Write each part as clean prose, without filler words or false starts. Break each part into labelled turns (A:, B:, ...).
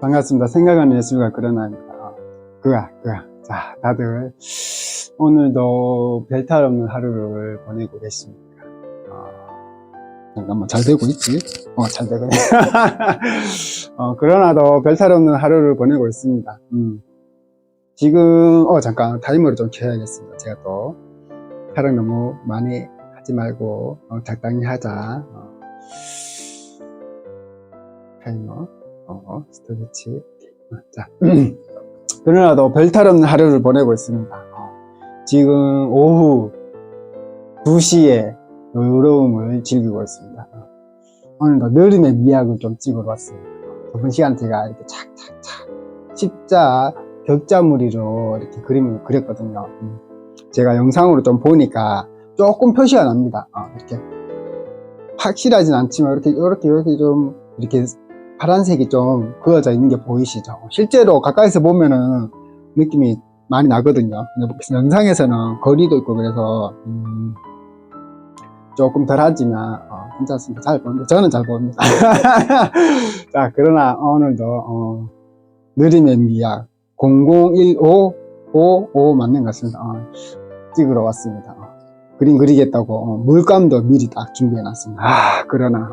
A: 반갑습니다. 생각하는 예술가 그러나입니다. 그야. 자, 다들 오늘도 별탈 없는 하루를 보내고 계십니까? 잠깐만, 잘 되고 있지? 잘 되고 있네. 그러나도 별탈 없는 하루를 보내고 있습니다. 지금, 잠깐, 타이머를 좀 켜야겠습니다. 제가 또, 촬영 너무 많이 하지 말고, 적당히 하자. 타이머, 스토리치. 자, 그러나도 별탈 없는 하루를 보내고 있습니다. 지금 오후 2시에 여유로움을 즐기고 있습니다. 오늘도 느림의 미학을 좀 찍으러 왔습니다. 저번 시간에 제가 이렇게 착착착 십자 격자무리로 이렇게 그림을 그렸거든요. 제가 영상으로 좀 보니까 조금 표시가 납니다. 이렇게 확실하진 않지만 이렇게 좀 이렇게 파란색이 좀 그어져 있는 게 보이시죠? 실제로 가까이서 보면은 느낌이 많이 나거든요. 영상에서는 거리도 있고 그래서 조금 덜하지만 괜찮습니다. 잘 보는데 저는 잘 보입니다. 자, 그러나 오늘도 느림의 미학 001555 맞는 것 같습니다. 찍으러 왔습니다. 그림 그리겠다고 물감도 미리 딱 준비해 놨습니다. 그러나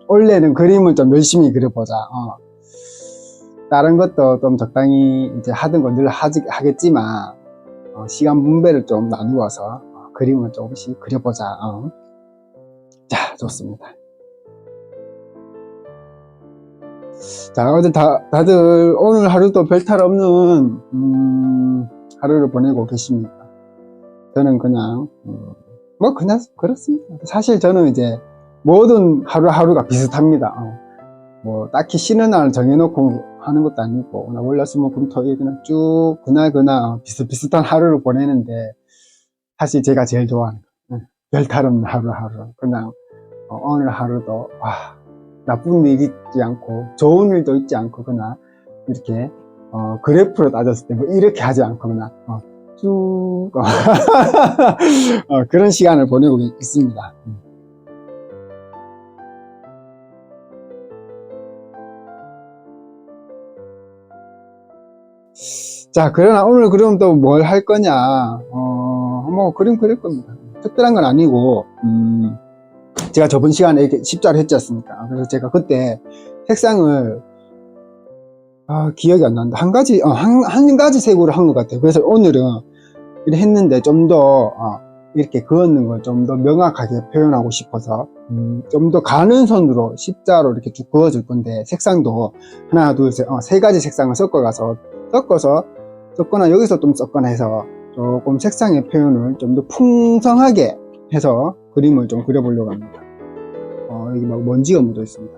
A: 원래는 그림을 좀 열심히 그려보자. 다른 것도 좀 적당히 이제 하던 거 늘 하겠지만 시간 분배를 좀 나누어서 그림을 조금씩 그려보자. 자, 좋습니다. 자, 어제 다들 오늘 하루도 별탈 없는 하루를 보내고 계십니까? 저는 그냥 그냥 그렇습니다. 사실 저는 이제 모든 하루하루가 비슷합니다. 뭐 딱히 쉬는 날 정해놓고 하는 것도 아니고 월화수목금토일 그냥 쭉 그날 비슷비슷한 하루를 보내는데 사실 제가 제일 좋아하는 거 별탈 없는 하루하루. 그냥 오늘 하루도 나쁜 일 있지 않고 좋은 일도 있지 않고 그냥 이렇게 그래프로 따졌을 때 뭐 이렇게 하지 않고 그냥 쭉 그런 시간을 보내고 있습니다. 자, 그러나 오늘 그럼 또 뭘 할 거냐? 뭐 그림 그릴 겁니다. 특별한 건 아니고 제가 저번 시간에 이렇게 십자를 했지 않습니까? 그래서 제가 그때 색상을 기억이 안 난다. 한 가지 색으로 한 것 같아요. 그래서 오늘은 이렇게 했는데 좀 더 이렇게 그었는 걸 좀 더 명확하게 표현하고 싶어서 좀 더 가는 선으로 십자로 이렇게 쭉 그어줄 건데 색상도 하나 둘 셋 세 가지 색상을 섞어서 섞거나 여기서 좀 섞거나 해서 조금 색상의 표현을 좀 더 풍성하게 해서 그림을 좀 그려보려고 합니다. 여기 막 먼지가 묻어 있습니다.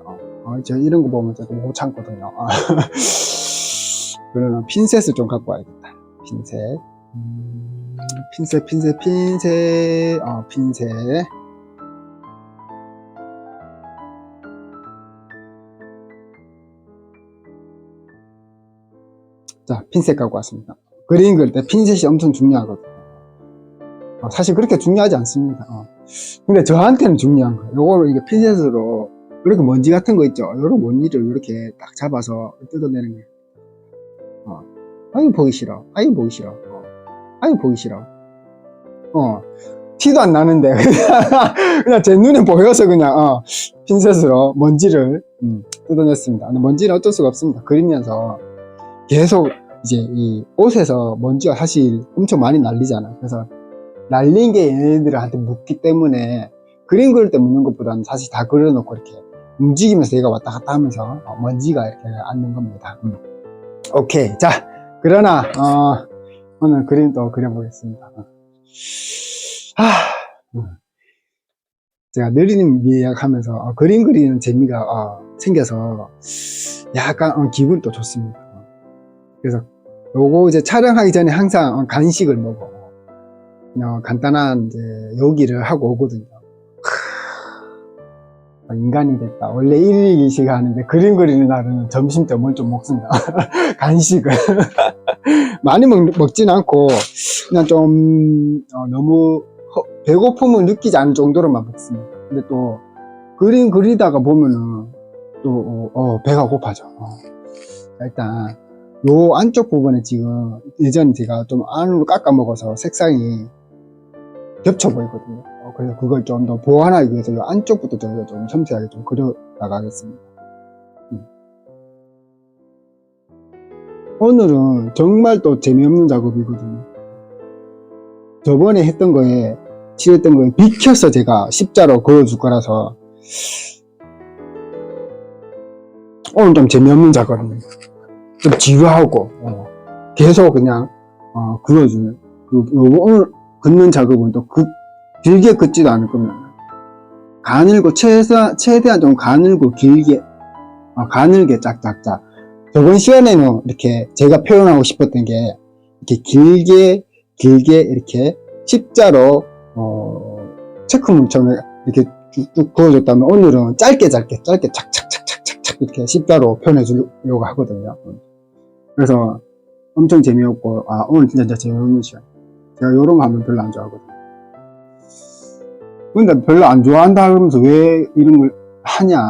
A: 제가 이런 거 보면 제가 못 참거든요. 그러면 핀셋을 좀 갖고 와야겠다. 핀셋. 자, 핀셋 갖고 왔습니다. 그림 그릴 때 핀셋이 엄청 중요하거든요. 사실 그렇게 중요하지 않습니다. 근데 저한테는 중요한 거예요. 요거를 이게 핀셋으로 이렇게 먼지 같은 거 있죠. 요런 먼지를 이렇게 딱 잡아서 뜯어내는 거예요. 아유 보기 싫어. 티도 안 나는데 그냥 제 눈에 보여서 그냥 핀셋으로 먼지를 뜯어냈습니다. 근데 먼지는 어쩔 수가 없습니다. 그리면서 계속 이제 이 옷에서 먼지가 사실 엄청 많이 날리잖아요. 그래서 날린 게 얘네들한테 묻기 때문에 그림 그릴 때 묻는 것보다는 사실 다 그려놓고 이렇게 움직이면서 얘가 왔다 갔다 하면서 먼지가 이렇게 앉는 겁니다. 오케이. 자, 그러나 오늘 그림도 그려보겠습니다. 제가 느리는 미학 하면서 그림 그리는 재미가 생겨서 약간 기분이 또 좋습니다. 그래서 요거 이제 촬영하기 전에 항상 간식을 먹어 그냥 간단한 이제 요기를 하고 오거든요. 인간이 됐다. 원래 1일 2식 하는데 그림 그리는 날은 점심 때 뭘 좀 먹습니다. 간식을 많이 먹진 않고 그냥 좀 너무 배고픔을 느끼지 않을 정도로만 먹습니다. 근데 또 그림 그리다가 보면은 또 배가 고파져. 일단 요 안쪽 부분에 지금 예전에 제가 좀 안으로 깎아 먹어서 색상이 겹쳐 보이거든요. 그래서 그걸 좀 더 보완하기 위해서 요 안쪽부터 저희가 좀 섬세하게 좀 그려 나가겠습니다. 오늘은 정말 또 재미없는 작업이거든요. 저번에 했던 거에 칠했던 거에 비켜서 제가 십자로 그어줄 거라서 오늘 좀 재미없는 작업입니다. 좀 지루하고 계속 그냥 그어줄 오늘 긋는 작업은 또 길게 긋지도 않을 겁니다. 가늘고 최대한 좀 가늘고 길게 가늘게 짝짝짝. 저번 시간에는 이렇게 제가 표현하고 싶었던 게 이렇게 길게 이렇게 십자로 체크문처럼 이렇게 쭉쭉 그어줬다면 오늘은 짧게 착착착착착착 이렇게 십자로 표현해 주려고 하거든요. 그래서 엄청 재미없고 오늘 진짜 재미없는 시간. 제가 요런 거 하면 별로 안 좋아하거든요. 근데 별로 안 좋아한다 그러면서 왜 이런 걸 하냐.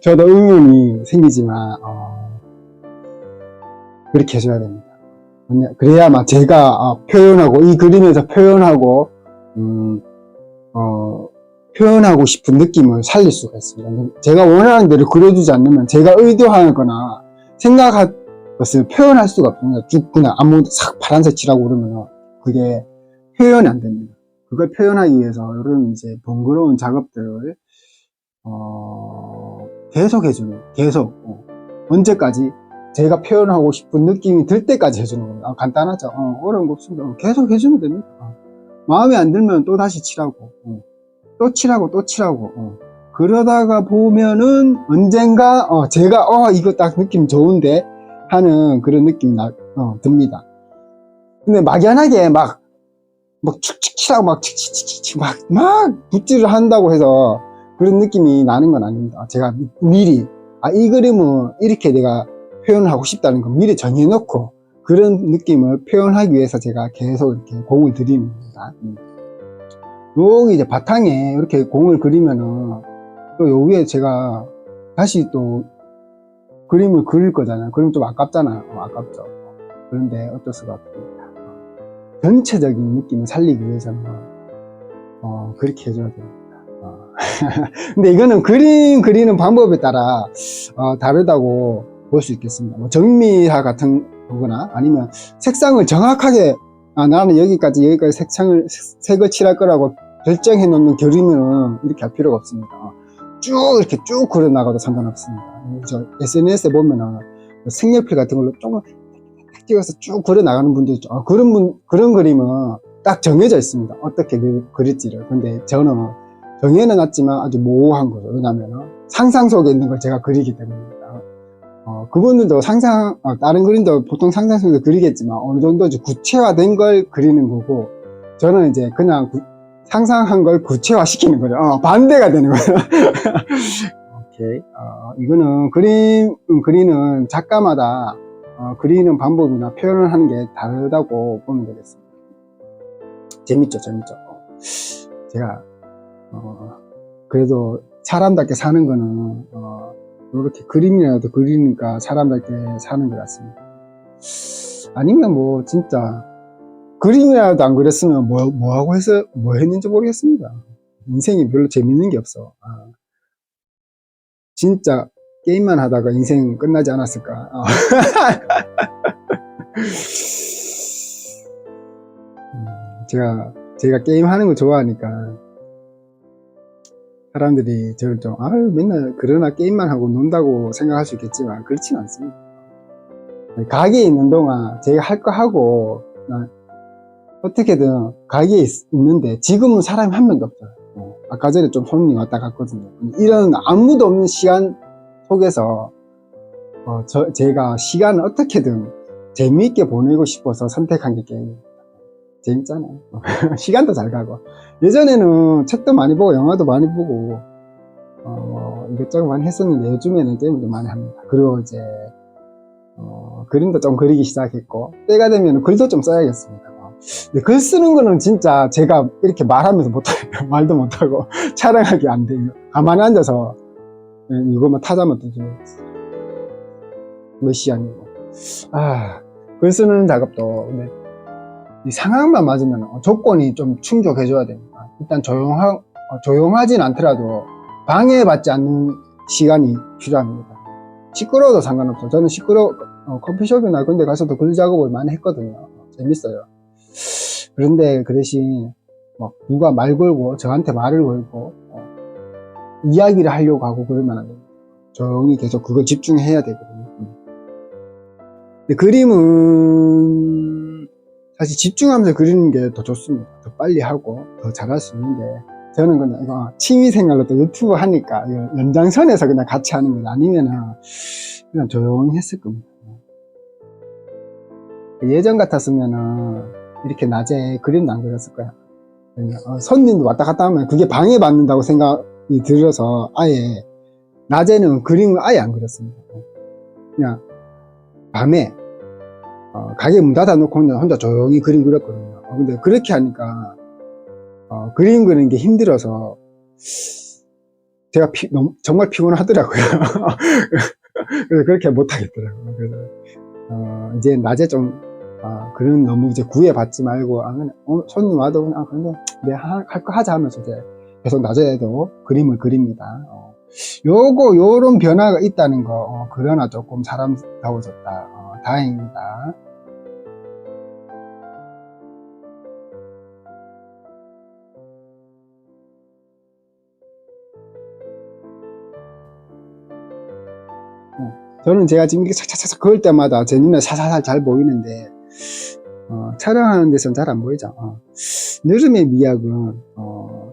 A: 저도 의문이 생기지만 그렇게 해줘야 됩니다. 그래야만 제가 표현하고 이 그림에서 표현하고 표현하고 싶은 느낌을 살릴 수가 있습니다. 제가 원하는 대로 그려주지 않으면 제가 의도하거나 생각한 것을 표현할 수가 없습니다. 쭉 그냥 아무것도 싹 파란색 칠하고 그러면 그게 표현이 안 됩니다. 그걸 표현하기 위해서 이런 이제 번거로운 작업들을 계속 해주는, 언제까지 제가 표현하고 싶은 느낌이 들 때까지 해주는 겁니다. 간단하죠. 어려운 거 없습니다. 계속 해주면 됩니다. 마음에 안 들면 또 다시 칠하고, 또 칠하고, 그러다가 보면은 언젠가, 제가, 이거 딱 느낌 좋은데 하는 그런 느낌이 듭니다. 근데 막연하게 막 축축 칠하고 막 붓질을 한다고 해서 그런 느낌이 나는 건 아닙니다. 제가 미리 이 그림은 이렇게 내가 표현을 하고 싶다는 거 미리 정해놓고 그런 느낌을 표현하기 위해서 제가 계속 이렇게 공을 들이는 겁니다. 여기 이제 바탕에 이렇게 공을 그리면은 또 요 위에 제가 다시 또 그림을 그릴 거잖아요. 그럼 좀 아깝잖아요. 아깝죠. 그런데 어쩔 수가 없습니다. 전체적인 느낌을 살리기 위해서는 그렇게 해줘야 됩니다. 근데 이거는 그림 그리는 방법에 따라 다르다고 볼 수 있겠습니다. 뭐 정미화 같은 거거나 아니면 색상을 정확하게 나는 여기까지 색을 칠할 거라고 결정해 놓는 그림은 이렇게 할 필요가 없습니다. 쭉 이렇게 쭉 그려 나가도 상관없습니다. 저 SNS에 보면은 색연필 같은 걸로 조금 찍어서 쭉 그려 나가는 분도 있죠. 그런 그림은 딱 정해져 있습니다. 어떻게 그릴지를. 근데 저는 정해는 놨지만 아주 모호한 거죠. 왜냐면 상상 속에 있는 걸 제가 그리기 때문입니다. 그분들도 다른 그림도 보통 상상 속에 그리겠지만 어느 정도 구체화된 걸 그리는 거고, 저는 이제 그냥 상상한 걸 구체화 시키는 거죠. 반대가 되는 거예요. 오케이. 이거는 그리는 작가마다 그리는 방법이나 표현을 하는 게 다르다고 보면 되겠습니다. 재밌죠. 제가 그래도 사람답게 사는 거는 이렇게 그림이라도 그리니까 사람답게 사는 것 같습니다. 아니면 뭐 진짜 그림이라도 안 그렸으면 뭐 했는지 모르겠습니다. 인생이 별로 재밌는 게 없어. 진짜 게임만 하다가 인생 끝나지 않았을까. 제가 게임 하는 거 좋아하니까 사람들이 저를 좀 맨날 그러나 게임만 하고 논다고 생각할 수 있겠지만 그렇진 않습니다. 가게에 있는 동안 제가 할 거 하고 어떻게든 가게에 있는데 지금은 사람이 한 명도 없어요. 아까 전에 좀 손님 왔다 갔거든요. 이런 아무도 없는 시간 속에서 제가 시간을 어떻게든 재미있게 보내고 싶어서 선택한 게 게임입니다. 재밌잖아요. 시간도 잘 가고. 예전에는 책도 많이 보고 영화도 많이 보고 이것저것 많이 했었는데 요즘에는 게임을 좀 많이 합니다. 그리고 이제 그림도 좀 그리기 시작했고, 때가 되면 글도 좀 써야겠습니다. 근데 글 쓰는 거는 진짜 제가 이렇게 말하면서 못해요. 말도 못하고 촬영하기 안 돼요. 가만히 앉아서 이거만 타자만 뜨죠. 메시아니고. 글 쓰는 작업도, 근데, 이 상황만 맞으면, 조건이 좀 충족해줘야 됩니다. 일단 조용하진 않더라도, 방해받지 않는 시간이 필요합니다. 시끄러워도 상관없어요. 저는 커피숍이나 그런 데 가서도 글 작업을 많이 했거든요. 재밌어요. 그런데 그 대신, 누가 말 걸고, 저한테 말을 걸고, 이야기를 하려고 하고 그러면 안 됩니다. 조용히 계속 그걸 집중해야 되거든요. 근데 그림은 사실 집중하면서 그리는 게 더 좋습니다. 더 빨리 하고 더 잘할 수 있는데, 저는 그냥 이거 취미생활로 또 유튜브 하니까 연장선에서 그냥 같이 하는 거예요. 아니면은 그냥 조용히 했을 겁니다. 예전 같았으면은 이렇게 낮에 그림도 안 그렸을 거야. 손님도 왔다 갔다 하면 그게 방해받는다고 생각이 들어서 아예 낮에는 그림을 아예 안 그렸습니다. 그냥 밤에 가게 문 닫아놓고 혼자 조용히 그림 그렸거든요. 근데 그렇게 하니까 그림 그리는 게 힘들어서 제가 정말 피곤하더라고요. 그래서 그렇게 못하겠더라고요. 그래서 이제 낮에 좀 그런 너무 이제 구애받지 말고 손님 와도 그냥 근데 할 거 하자 하면서 이제 계속 낮에도 그림을 그립니다. 요런 변화가 있다는 거 그러나 조금 사람다워졌다. 다행입니다. 저는 제가 지금 이렇게 차차차 그을 때마다 제 눈에 사사살 잘 보이는데 촬영하는 데서는 잘 안 보이죠. 느름의 미학은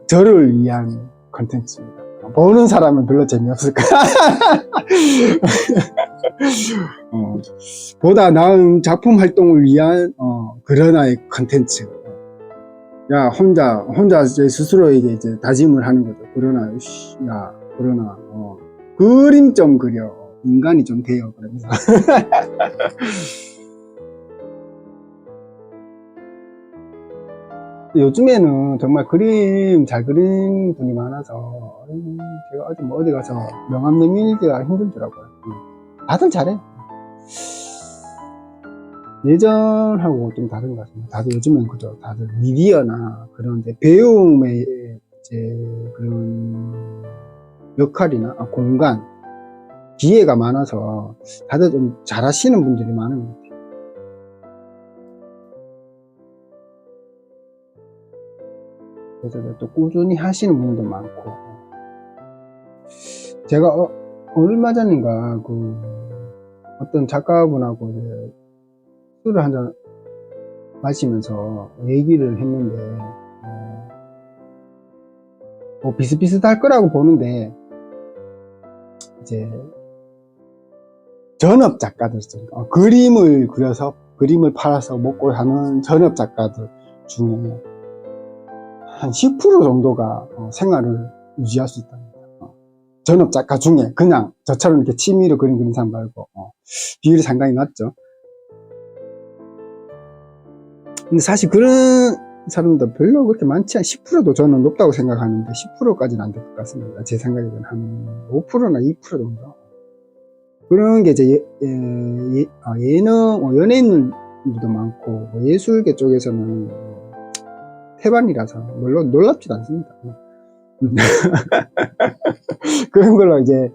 A: 저를 위한 컨텐츠입니다. 보는 사람은 별로 재미없을 거야. 보다 나은 작품 활동을 위한 그런 하나의 컨텐츠. 야 혼자 제 스스로에게 이제 다짐을 하는 거죠. 그러나 그림 좀 그려. 인간이 좀 돼요. 그러면서. 요즘에는 정말 그림 잘 그리는 분이 많아서 제가 어디 가서 명함 내밀기가 힘들더라고요. 다들 잘해. 예전하고 좀 다른 것 같습니다. 다들 요즘은 그죠. 다들 미디어나 그런데 배움의 이제 그런 역할이나 공간 기회가 많아서 다들 좀 잘하시는 분들이 많은 것 같아요. 그래서 또 꾸준히 하시는 분도 많고, 제가 얼마 전인가 어떤 작가분하고 이제 술을 한잔 마시면서 얘기를 했는데 비슷비슷할 거라고 보는데 이제 전업 작가들 그림을 그려서 그림을 팔아서 먹고 하는 전업 작가들 중에 한 10% 정도가 생활을 유지할 수 있답니다. 전업 작가 중에 그냥 저처럼 이렇게 취미로 그림 그리는 사람 말고 비율이 상당히 낮죠. 근데 사실 그런 사람도 별로 그렇게 많지 않아요. 10%도 저는 높다고 생각하는데 10%까지는 안 될 것 같습니다. 제 생각에는 한 5%나 2% 정도. 그런 게 이제 예능, 연예인들도 많고 예술계 쪽에서는 태반이라서 물론 놀랍지도 않습니다. 그런 걸로 이제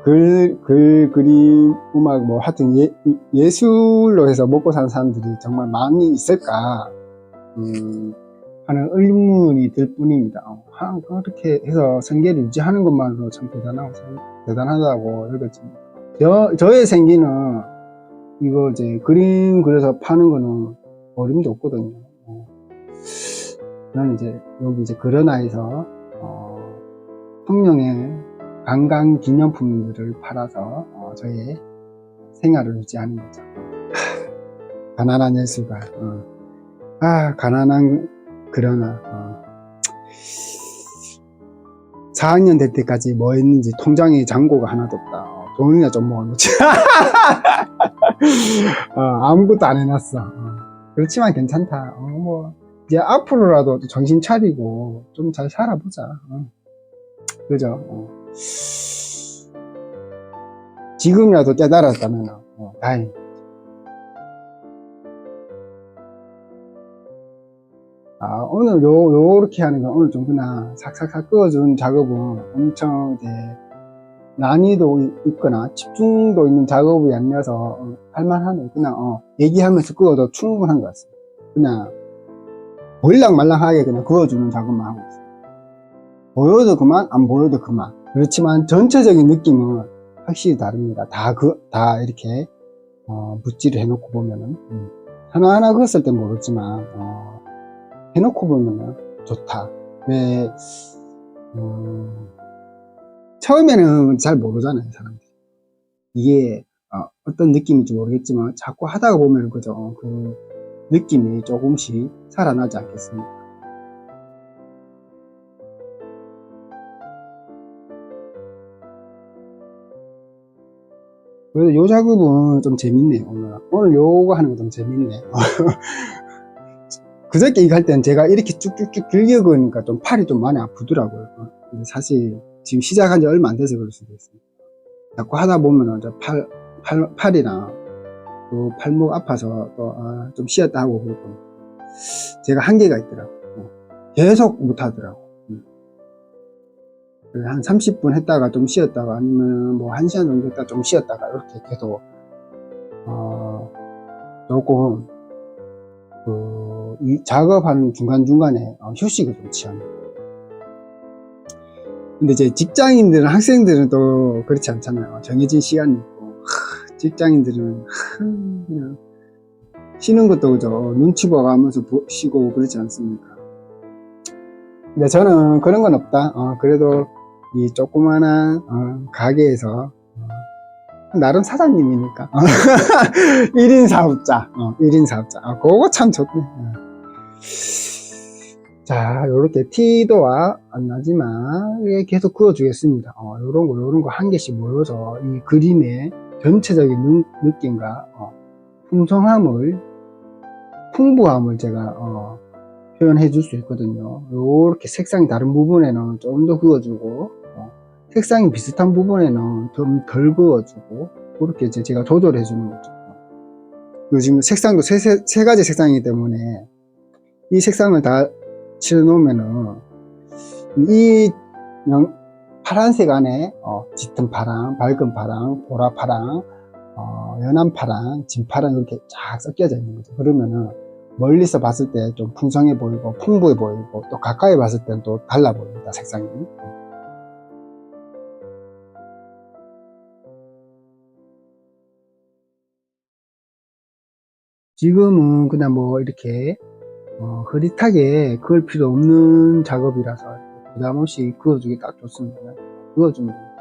A: 그림, 음악 뭐 하여튼 예술로 해서 먹고 사는 사람들이 정말 많이 있을까 하는 의문이 들 뿐입니다. 그렇게 해서 생계를 유지하는 것만으로 참 대단하다고 여겨집니다. 저의 생기는 이거 이제 그림 그려서 파는 거는 어림도 없거든요. 저는 이제 여기 이제 그러나에서 통영의 관광 기념품들을 팔아서 저의 생활을 유지하는 거죠. 가난한 예술가. 가난한 그러나 4학년 될 때까지 뭐 했는지 통장에 잔고가 하나도 없다. 돈이나 좀 모아놓지. 아무것도 안 해놨어. 그렇지만 괜찮다. 뭐 이제 앞으로라도 정신 차리고 좀 잘 살아보자. 그죠? 지금이라도 깨달았다면 다행입니다. 오늘 요렇게 하는 건 오늘 좀 그냥 삭삭삭 그어준 작업은 엄청 이제 난이도 있거나 집중도 있는 작업이 아니라서 할만하네. 그냥 얘기하면서 그어도 충분한 것 같습니다. 그냥 몰랑말랑하게 그냥 그어주는 작업만 하고 있어요. 보여도 그만, 안 보여도 그만. 그렇지만 전체적인 느낌은 확실히 다릅니다. 다 이렇게 붓질을 해놓고 보면은 하나하나 그었을 땐 모르지만 해놓고 보면은 좋다. 왜 처음에는 잘 모르잖아요, 사람들이. 이게 어떤 느낌인지 모르겠지만 자꾸 하다가 보면 그죠, 그 느낌이 조금씩 살아나지 않겠습니까? 그래서 요 작업은 좀 재밌네요. 오늘 요거 하는 거 좀 재밌네. 그저께 이거 할 때는 제가 이렇게 쭉쭉쭉 길게 그으니까 좀 팔이 좀 많이 아프더라고요. 근데 사실 지금 시작한 지 얼마 안 돼서 그럴 수도 있어요. 자꾸 하다 보면은 팔이랑 또 팔목 아파서 또 좀 쉬었다 하고 그러고 제가 한계가 있더라고요. 계속 못 하더라고요. 한 30분 했다가 좀 쉬었다가 아니면 뭐 1시간 정도 했다가 좀 쉬었다가 이렇게 계속 조금 이 작업하는 중간중간에 휴식을 좀 취합니다. 근데 이제 직장인들은, 학생들은 또 그렇지 않잖아요. 정해진 시간이 있고 직장인들은 그냥 쉬는 것도 그죠, 눈치 봐가면서 쉬고 그렇지 않습니까? 근데 저는 그런 건 없다. 그래도 이 조그만한 가게에서 나름 사장님이니까 1인 사업자 1인 사업자 그거 참 좋네. 자, 요렇게 티도와 안 나지만 계속 그어 주겠습니다. 요런 거 한 개씩 모여서 이 그림의 전체적인 느낌과 풍부함을 제가 표현해 줄 수 있거든요. 요렇게 색상이 다른 부분에는 좀 더 그어주고 색상이 비슷한 부분에는 좀 덜 그어주고 그렇게 이제 제가 조절해 주는 거죠. 지금 색상도 세 가지 색상이기 때문에 이 색상을 다 칠해 놓으면은 이 파란색 안에 짙은 파랑, 밝은 파랑, 보라 파랑, 연한 파랑, 진파랑 이렇게 쫙 섞여져 있는 거죠. 그러면은 멀리서 봤을 때 좀 풍성해 보이고 풍부해 보이고 또 가까이 봤을 때는 또 달라 보입니다, 색상이. 지금은 그냥 뭐 이렇게 흐릿하게 그을 필요 없는 작업이라서 부담 없이 그어주기 딱 좋습니다. 그어주면 됩니다.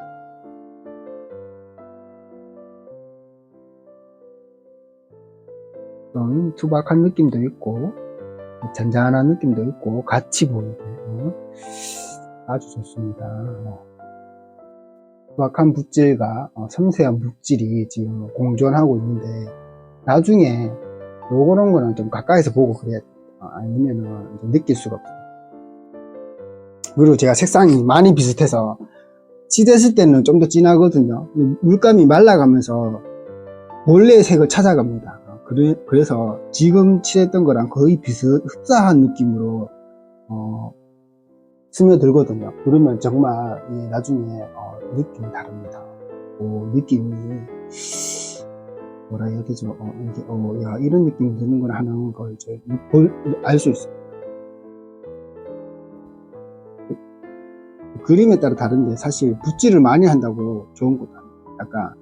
A: 좀 투박한 느낌도 있고 잔잔한 느낌도 있고 같이 보이게 아주 좋습니다. 투박한 붓질과 섬세한 붓질이 지금 공존하고 있는데 나중에 요런 거는 좀 가까이서 보고 그래야 돼요. 아니면은 느낄 수가 없어요. 그리고 제가 색상이 많이 비슷해서 칠했을 때는 좀 더 진하거든요. 물감이 말라가면서 원래의 색을 찾아갑니다. 그래서 지금 칠했던 거랑 거의 흡사한 느낌으로 스며들거든요. 그러면 정말 나중에 느낌이 다릅니다. 느낌이 뭐라 해야 되죠? 야, 이런 느낌이 드는구나 하는 걸 이제 알 수 있어요. 그림에 따라 다른데 사실 붓질을 많이 한다고 좋은 것도 아니에요. 약간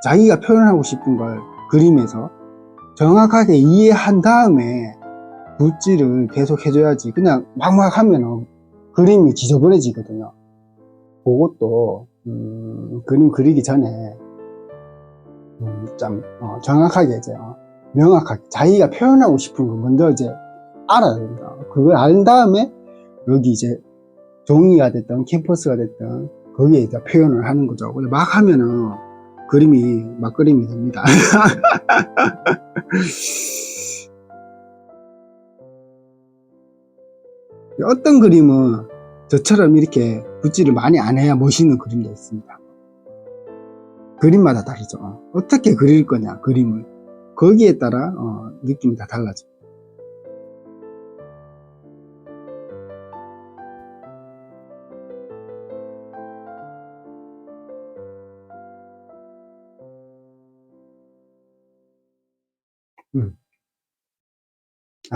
A: 자기가 표현하고 싶은 걸 그림에서 정확하게 이해한 다음에 붓질을 계속 해줘야지 그냥 막막 하면 그림이 지저분해지거든요. 그것도 그림 그리기 전에 좀 정확하게 이제 명확하게 자기가 표현하고 싶은 걸 먼저 이제 알아야 됩니다. 그걸 안 다음에 여기 이제 종이가 됐든 캔버스가 됐든 거기에 이제 표현을 하는 거죠. 막 하면은 그림이 막그림이 됩니다. 어떤 그림은 저처럼 이렇게 붓질을 많이 안 해야 멋있는 그림도 있습니다. 그림마다 다르죠. 어떻게 그릴 거냐, 그림을. 거기에 따라 느낌이 다 달라져.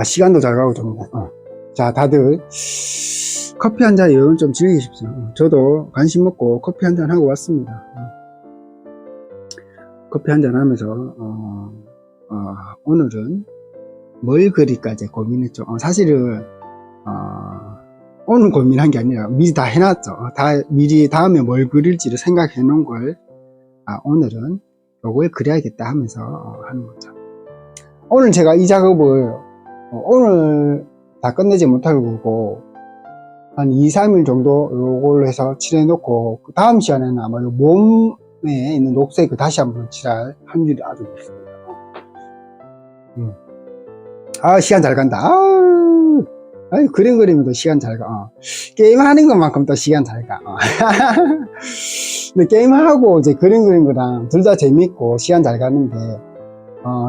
A: 시간도 잘 가고 좋네. 자, 다들 커피 한 잔 여유를 좀 즐기십시오. 저도 간식 먹고 커피 한 잔 하고 왔습니다. 커피 한 잔 하면서 오늘은 뭘 그릴까 이제 고민했죠. 사실은 오늘 고민한 게 아니라 미리 다 해놨죠. 미리 다음에 뭘 그릴지를 생각해 놓은 걸 오늘은 요걸 그려야겠다 하면서 하는 거죠. 오늘 제가 이 작업을 오늘 다 끝내지 못할 거고 한 2-3일 정도 요걸로 해서 칠해 놓고 그 다음 시간에는 아마 요 몸에 있는 녹색을 다시 한번 칠할 확률이 아주 높습니다. 시간 잘 간다. 그림 그리면도 시간 잘 가. 게임 하는 것만큼 또 시간 잘 가. 근데 게임하고 이제 그림 그리는 거랑 둘 다 재밌고 시간 잘 가는데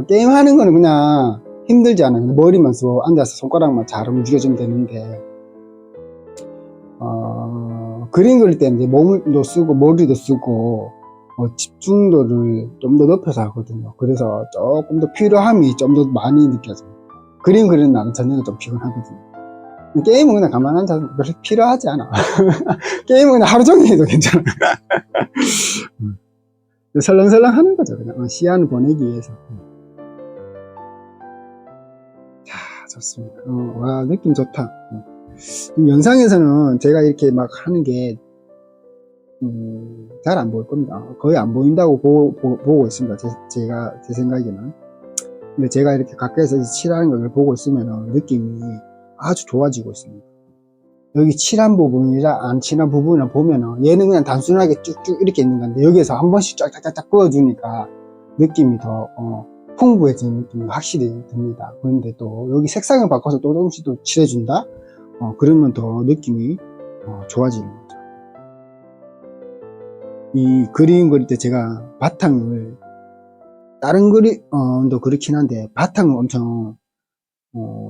A: 게임 하는 거는 그냥 힘들지 않아요. 머리만 쓰고 앉아서 손가락만 잘 움직여주면 되는데 그림 그릴 때는 이제 몸도 쓰고 머리도 쓰고 집중도를 좀 더 높여서 하거든요. 그래서 조금 더 필요함이 좀 더 많이 느껴져요. 그림 그리는 날은 저녁에 좀 피곤하거든요. 게임은 그냥 가만히 앉아서 별로 필요하지 않아. 게임은 그냥 하루 종일 해도 괜찮아. 설렁설렁 하는 거죠. 그냥 시간을 보내기 위해서. 자, 좋습니다. 와, 느낌 좋다. 영상에서는 제가 이렇게 막 하는 게 잘 안 보일 겁니다. 거의 안 보인다고 보고 있습니다. 제 생각에는. 근데 제가 이렇게 가까이서 칠하는 걸 보고 있으면 느낌이 아주 좋아지고 있습니다. 여기 칠한 부분이랑 안 칠한 부분을 보면은 얘는 그냥 단순하게 쭉쭉 이렇게 있는 건데 여기에서 한 번씩 쫙쫙쫙 그어주니까 느낌이 더 풍부해지는 느낌이 확실히 듭니다. 그런데 또 여기 색상을 바꿔서 또 조금씩 또 칠해준다? 그러면 더 느낌이 좋아지는 거죠. 이 그림 그릴 때 제가 바탕을 다른 그림도 그렇긴 한데 바탕을 엄청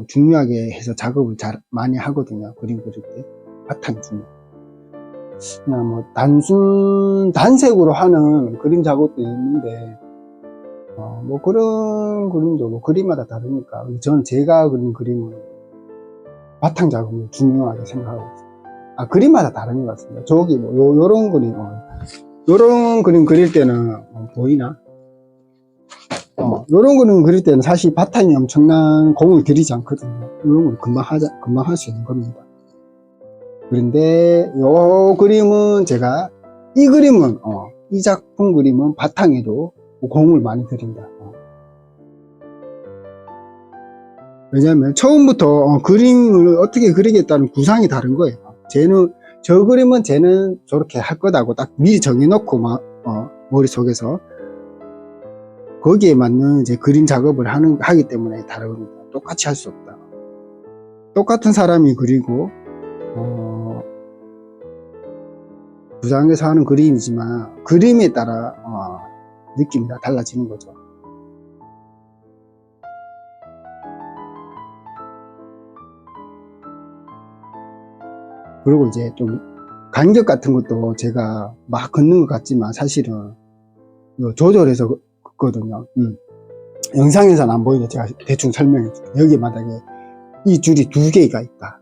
A: 중요하게 해서 작업을 많이 하거든요. 그림 그릴 때 바탕이 중요해요. 그냥 뭐 단순 단색으로 하는 그림 작업도 있는데 뭐 그런 그림도 뭐 그림마다 다르니까 저는 제가 그린 그림은 바탕 작업을 중요하게 생각하고 있어요. 그림마다 다른 것 같습니다. 저기 뭐 요런 그림 요런 그림 그릴 때는 보이나? 요런 그림 그릴 때는 사실 바탕이 엄청난 공을 들이지 않거든요. 이런 걸 금방 할 수 있는 겁니다. 그런데 요 그림은 제가 이 그림은 이 작품 그림은 바탕에도 공을 많이 들인다. 왜냐하면 처음부터 그림을 어떻게 그리겠다는 구상이 다른 거예요. 저 그림은 쟤는 저렇게 할 거다고 딱 미리 정해놓고 머릿속에서 거기에 맞는 이제 그림 작업을 하기 때문에 다릅니다. 똑같이 할 수 없다. 똑같은 사람이 그리고 구상해서 하는 그림이지만 그림에 따라 느낌이 다 달라지는 거죠. 그리고 이제 좀 간격 같은 것도 제가 막 긋는 것 같지만 사실은 조절해서 긋거든요. 영상에서는 안 보이는데 제가 대충 설명해 줄게요. 여기 바닥에 이 줄이 2개가 있다.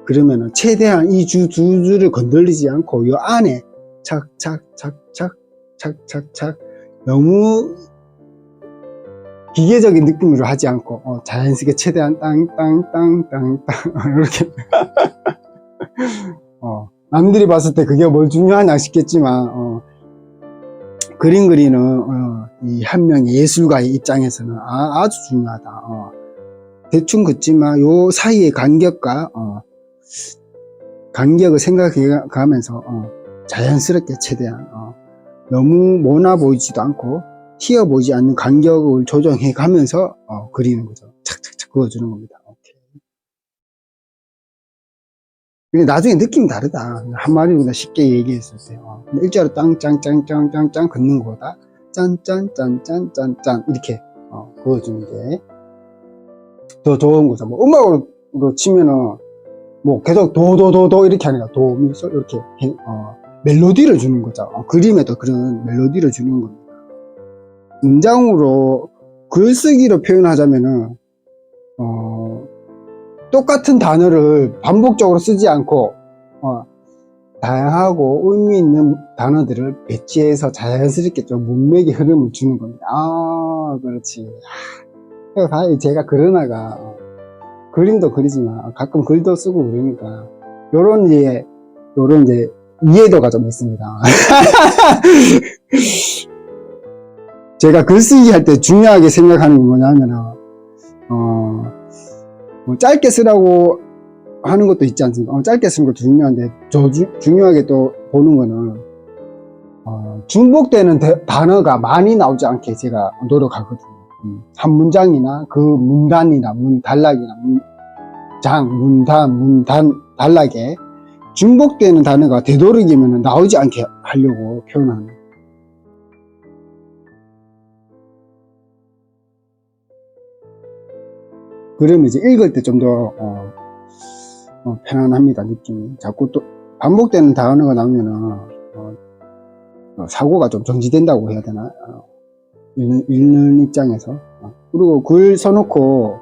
A: 그러면은 최대한 이 두 줄을 건들리지 않고 이 안에 착착 너무 기계적인 느낌으로 하지 않고 자연스럽게 최대한 땅땅땅땅땅 이렇게 남들이 봤을 때 그게 뭘 중요하냐 싶겠지만 그림 그리는 이 한 명의 예술가의 입장에서는 아주 중요하다. 대충 긋지만 요 사이의 간격을 생각해 가면서 자연스럽게 최대한 너무 모나 보이지도 않고 튀어 보이지 않는 간격을 조정해 가면서 그리는 거죠. 착착착 그어주는 겁니다. 근데 나중에 느낌이 다르다. 한마디보다 쉽게 얘기했을 때. 근데 일자로 짱짱짱짱짱짱 긋는 거보다 짠짠짠짠짠짠 이렇게 그어주는 게 더 좋은 거죠. 뭐 음악으로 치면은 뭐 계속 도도도도 이렇게 하니까 도미솔 이렇게 멜로디를 주는 거죠. 그림에도 그런 멜로디를 주는 겁니다. 문장으로 글쓰기로 표현하자면은 똑같은 단어를 반복적으로 쓰지 않고 다양하고 의미 있는 단어들을 배치해서 자연스럽게 좀 문맥의 흐름을 주는 겁니다. 그렇지. 제가 그러나가 그림도 그리지만 가끔 글도 쓰고 그러니까 요런 이제 이해도가 좀 있습니다. 제가 글쓰기 할 때 중요하게 생각하는 게 뭐냐면은 뭐 짧게 쓰라고 하는 것도 있지 않습니까? 짧게 쓰는 것도 중요한데 중요하게 또 보는 거는 중복되는 단어가 많이 나오지 않게 제가 노력하거든요. 한 문장이나 그 문단이나 문단락이나 문단 단락에 중복되는 단어가 되도록이면 나오지 않게 하려고 표현하는. 그러면 이제 읽을 때 좀 더 편안합니다. 느낌이. 자꾸 또 반복되는 단어가 나오면은 사고가 좀 정지된다고 해야 되나? 읽는 입장에서. 그리고 글 써놓고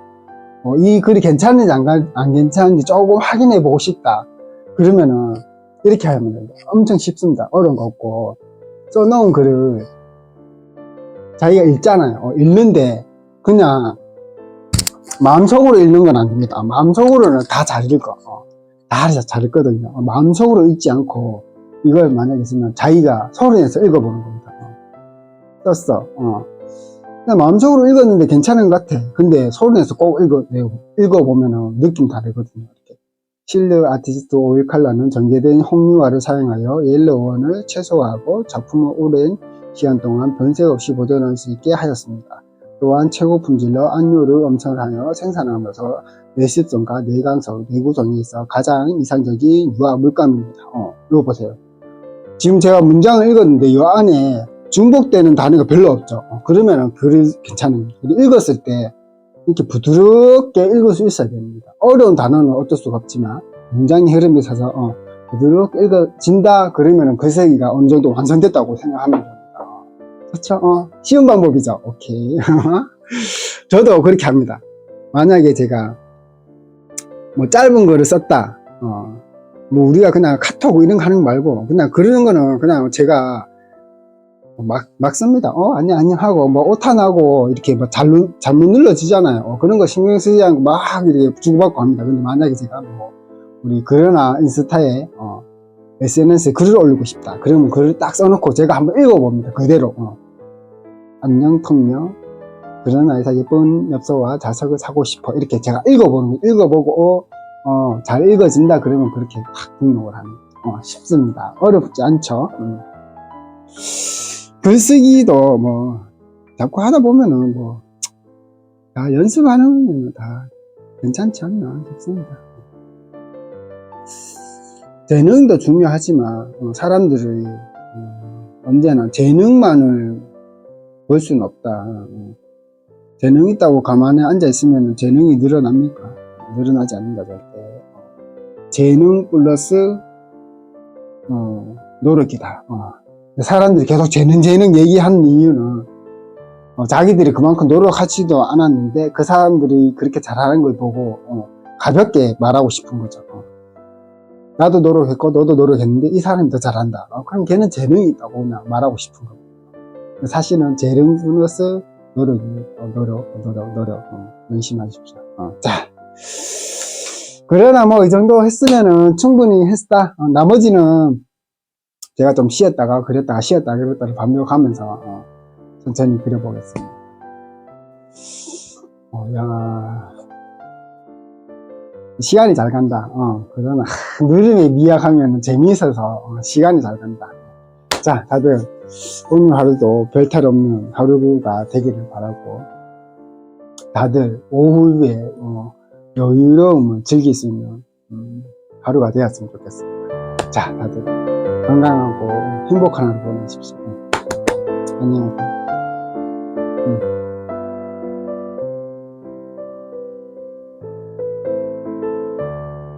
A: 이 글이 괜찮은지 안 괜찮은지 조금 확인해 보고 싶다. 그러면은 이렇게 하면 엄청 쉽습니다. 어려운 거 없고, 써놓은 글을 자기가 읽잖아요. 읽는데 그냥 마음속으로 읽는 건 안 됩니다. 마음속으로는 다 잘 읽어. 다 잘 읽거든요. 마음속으로 읽지 않고 이걸 만약에 쓰면 자기가 소리내서 읽어보는 겁니다. 썼어. 그냥 마음속으로 읽었는데 괜찮은 것 같아. 근데 소리내서 꼭 읽어보면 느낌 다르거든요. 이렇게. 실드 아티스트 오일 컬러는 전개된 홍유화를 사용하여 옐로우원을 최소화하고 작품을 오랜 시간 동안 변색 없이 보존할 수 있게 하였습니다. 또한 최고 품질로 안료를 엄선하여 생산하면서 내습성과 내강성, 내구성이 있어 가장 이상적인 유화 물감입니다. 이거 보세요. 지금 제가 문장을 읽었는데 이 안에 중복되는 단어가 별로 없죠. 그러면 글이 괜찮은 거예요. 읽었을 때 이렇게 부드럽게 읽을 수 있어야 됩니다. 어려운 단어는 어쩔 수가 없지만 문장의 흐름에 있어서 부드럽게 읽어진다 그러면 글쓰기가 어느 정도 완성됐다고 생각하면 됩니다. 그렇죠? 쉬운 방법이죠. 오케이. 저도 그렇게 합니다. 만약에 제가 뭐 짧은 거를 썼다. 뭐 우리가 그냥 카톡 이런 거 하는 거 말고 그냥 그러는 거는 그냥 제가 막 씁니다. 아니야 하고 뭐 오타나고 이렇게 뭐 잘못 눌러지잖아요. 그런 거 신경 쓰지 않고 막 이렇게 주고받고 합니다. 근데 만약에 제가 뭐 우리 글이나 인스타에 SNS에 글을 올리고 싶다. 그러면 글을 딱 써놓고 제가 한번 읽어봅니다. 그대로. 안녕 통영 그러나 이사 예쁜 엽서와 자석을 사고 싶어. 이렇게 제가 읽어보고 잘 읽어진다 그러면 그렇게 탁 등록을 합니다. 쉽습니다. 어렵지 않죠. 글쓰기도 뭐 자꾸 하다 보면은 뭐 다 연습하는 다 괜찮지 않나 싶습니다. 재능도 중요하지만 사람들이 언제나 재능만을 볼 수는 없다. 재능 있다고 가만히 앉아 있으면 재능이 늘어납니까? 늘어나지 않는다 절대. 재능 플러스 노력이다. 사람들이 계속 재능 얘기하는 이유는 자기들이 그만큼 노력하지도 않았는데 그 사람들이 그렇게 잘하는 걸 보고 가볍게 말하고 싶은 거죠. 나도 노력했고 너도 노력했는데 이 사람이 더 잘한다. 그럼 걔는 재능이 있다고 그냥 말하고 싶은 겁니다. 사실은 재능 플러스 노력입니다. 노력. 명심하십시오. 자, 그러나 뭐 이 정도 했으면은 충분히 했다. 나머지는 제가 좀 쉬었다가 그랬다가 그랬다를 반복하면서 천천히 그려보겠습니다. 야, 시간이 잘 간다. 그러나 느림에 미약하면 재미있어서 시간이 잘 간다. 자, 다들 오늘 하루도 별탈 없는 하루가 되기를 바라고 다들 오후에 여유로움을 즐길 수 있는 하루가 되었으면 좋겠습니다. 자, 다들 건강하고 행복한 하루 보내십시오. 안녕하세요.